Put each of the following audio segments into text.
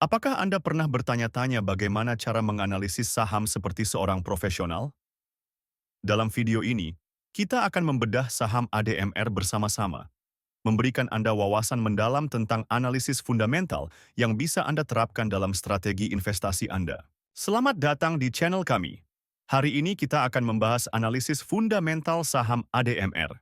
Apakah Anda pernah bertanya-tanya bagaimana cara menganalisis saham seperti seorang profesional? Dalam video ini, kita akan membedah saham ADMR bersama-sama, memberikan Anda wawasan mendalam tentang analisis fundamental yang bisa Anda terapkan dalam strategi investasi Anda. Selamat datang di channel kami. Hari ini kita akan membahas analisis fundamental saham ADMR.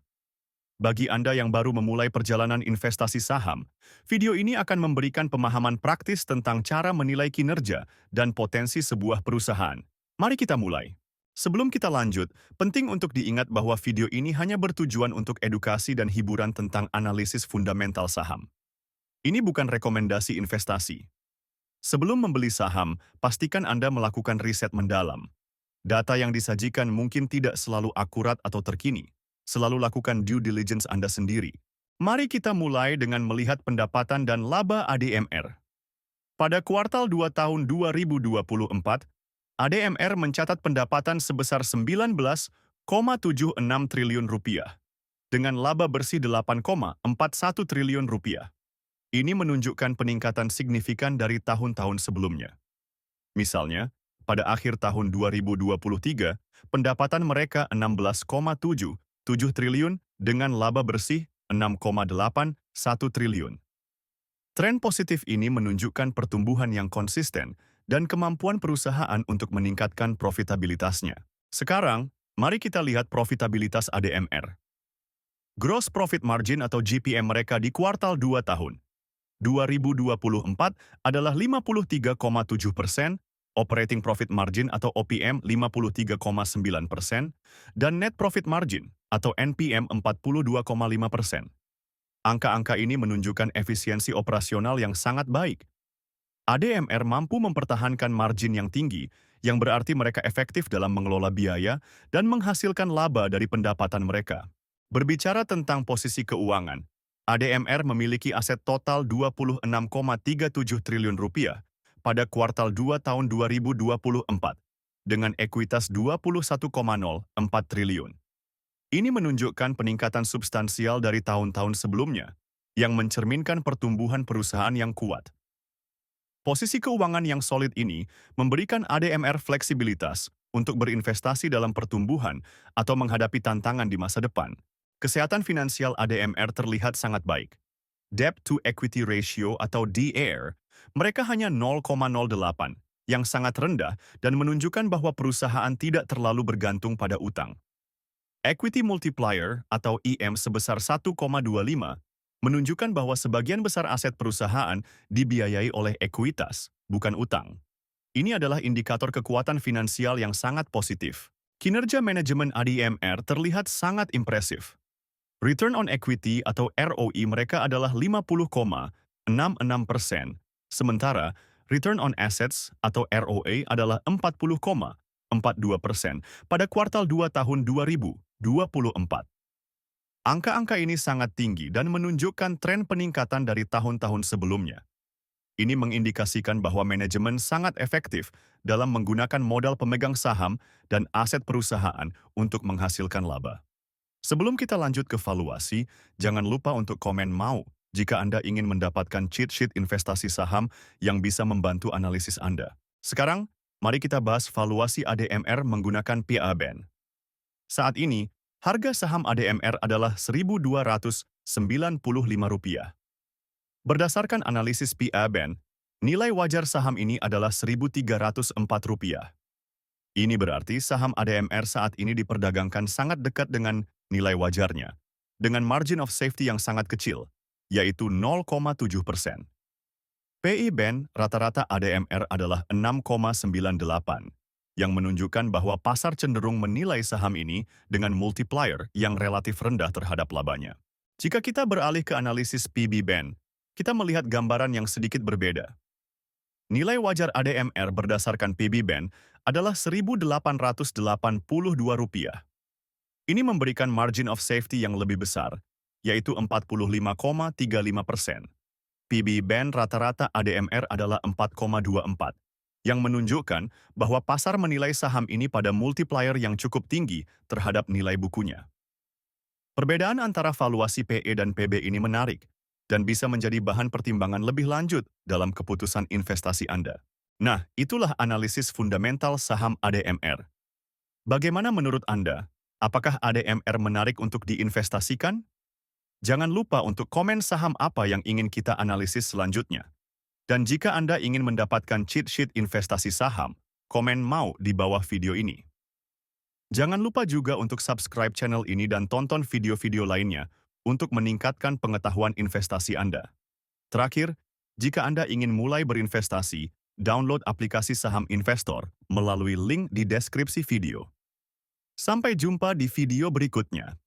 Bagi Anda yang baru memulai perjalanan investasi saham, video ini akan memberikan pemahaman praktis tentang cara menilai kinerja dan potensi sebuah perusahaan. Mari kita mulai. Sebelum kita lanjut, penting untuk diingat bahwa video ini hanya bertujuan untuk edukasi dan hiburan tentang analisis fundamental saham. Ini bukan rekomendasi investasi. Sebelum membeli saham, pastikan Anda melakukan riset mendalam. Data yang disajikan mungkin tidak selalu akurat atau terkini. Selalu lakukan due diligence Anda sendiri. Mari kita mulai dengan melihat pendapatan dan laba ADMR. Pada kuartal 2 tahun 2024, ADMR mencatat pendapatan sebesar 19,76 triliun rupiah dengan laba bersih 8,41 triliun rupiah. Ini menunjukkan peningkatan signifikan dari tahun-tahun sebelumnya. Misalnya, pada akhir tahun 2023, pendapatan mereka 16,77 triliun dengan laba bersih 6,81 triliun. Tren positif ini menunjukkan pertumbuhan yang konsisten dan kemampuan perusahaan untuk meningkatkan profitabilitasnya. Sekarang, mari kita lihat profitabilitas ADMR. Gross Profit Margin atau GPM mereka di kuartal 2 tahun 2024 adalah 53,7%, Operating Profit Margin atau OPM 53,9%, dan Net Profit Margin atau NPM 42,5%. Angka-angka ini menunjukkan efisiensi operasional yang sangat baik. ADMR mampu mempertahankan margin yang tinggi, yang berarti mereka efektif dalam mengelola biaya dan menghasilkan laba dari pendapatan mereka. Berbicara tentang posisi keuangan, ADMR memiliki aset total 26,37 triliun rupiah pada kuartal 2 tahun 2024 dengan ekuitas 21,04 triliun. Ini menunjukkan peningkatan substansial dari tahun-tahun sebelumnya yang mencerminkan pertumbuhan perusahaan yang kuat. Posisi keuangan yang solid ini memberikan ADMR fleksibilitas untuk berinvestasi dalam pertumbuhan atau menghadapi tantangan di masa depan. Kesehatan finansial ADMR terlihat sangat baik. Debt to Equity Ratio atau DER, mereka hanya 0,08, yang sangat rendah dan menunjukkan bahwa perusahaan tidak terlalu bergantung pada utang. Equity Multiplier atau EM sebesar 1,25 menunjukkan bahwa sebagian besar aset perusahaan dibiayai oleh ekuitas, bukan utang. Ini adalah indikator kekuatan finansial yang sangat positif. Kinerja manajemen ADMR terlihat sangat impresif. Return on equity atau ROE mereka adalah 50,66%, sementara return on assets atau ROA adalah 40,42% pada kuartal 2 tahun 2024. Angka-angka ini sangat tinggi dan menunjukkan tren peningkatan dari tahun-tahun sebelumnya. Ini mengindikasikan bahwa manajemen sangat efektif dalam menggunakan modal pemegang saham dan aset perusahaan untuk menghasilkan laba. Sebelum kita lanjut ke valuasi, jangan lupa untuk komen mau jika Anda ingin mendapatkan cheat sheet investasi saham yang bisa membantu analisis Anda. Sekarang, mari kita bahas valuasi ADMR menggunakan PA Band. Saat ini, harga saham ADMR adalah Rp1.295. Berdasarkan analisis PA Band, nilai wajar saham ini adalah Rp1.304. Ini berarti saham ADMR saat ini diperdagangkan sangat dekat dengan nilai wajarnya, dengan margin of safety yang sangat kecil, yaitu 0,7%. PI Band rata-rata ADMR adalah 6,98, yang menunjukkan bahwa pasar cenderung menilai saham ini dengan multiplier yang relatif rendah terhadap labanya. Jika kita beralih ke analisis PB Band, kita melihat gambaran yang sedikit berbeda. Nilai wajar ADMR berdasarkan PB Band adalah Rp1.882. Ini memberikan margin of safety yang lebih besar, yaitu 45,35%. PB Band rata-rata ADMR adalah 4,24, yang menunjukkan bahwa pasar menilai saham ini pada multiplier yang cukup tinggi terhadap nilai bukunya. Perbedaan antara valuasi PE dan PB ini menarik. dan bisa menjadi bahan pertimbangan lebih lanjut dalam keputusan investasi Anda. Nah, itulah analisis fundamental saham ADMR. Bagaimana menurut Anda? Apakah ADMR menarik untuk diinvestasikan? Jangan lupa untuk komen saham apa yang ingin kita analisis selanjutnya. Dan jika Anda ingin mendapatkan cheat sheet investasi saham, komen mau di bawah video ini. Jangan lupa juga untuk subscribe channel ini dan tonton video-video lainnya untuk meningkatkan pengetahuan investasi Anda. Terakhir, jika Anda ingin mulai berinvestasi, download aplikasi saham investor melalui link di deskripsi video. Sampai jumpa di video berikutnya.